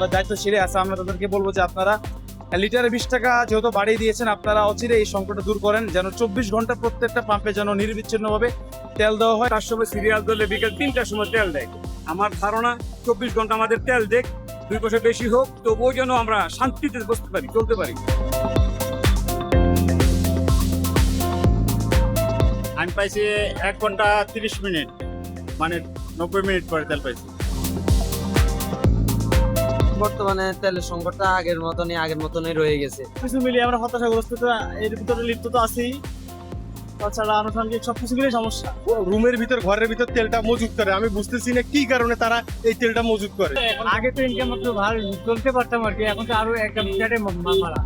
যারা দায়িত্বশীল আছে আমরা তাদেরকে বলবো যে আপনারা লিটারে 20 টাকা যেহেতু বাড়িয়ে দিয়েছেন, আপনারা অচিরে এই সংকটটা দূর করেন, যেন 24 ঘন্টা প্রত্যেকটা পাম্পে যেন নির্বিচ্ছিন্নভাবে তেল দেওয়া হয়। তার সময় সিরিয়াল ধরলে বিকেল 3টার সময় তেল দেয়। আমার ধারণা 24 ঘন্টা আমাদের তেল দেখ, 2 পয়সা বেশি হোক, তবুও যেন আমরা শান্তিতে বসতে পারি, চলতে পারি। আমি পাইছি 1 ঘন্টা 30 মিনিট, মানে 90 মিনিট পরে তেল পাইছি। বর্তমানে তেলের সংকটটা আগের মতনই রয়ে গেছে। কিছু মিলিয়ে আমরা হতাশাগ্রস্ত, এর ভিতরে লিপ্ত তো আছেই, তাছাড়া আনুষঙ্গিক সবকিছু মিলিয়ে সমস্যা। রুমের ভিতর ঘরের ভিতর তেলটা মজুত করে, আমি বুঝতেছি না কি কারণে তারা এই তেলটা মজুত করে। আগে তো ইনকাম একটু ভালো চলতে পারতাম আর কি, এখন তো আরো একটা বিরাটে মারা।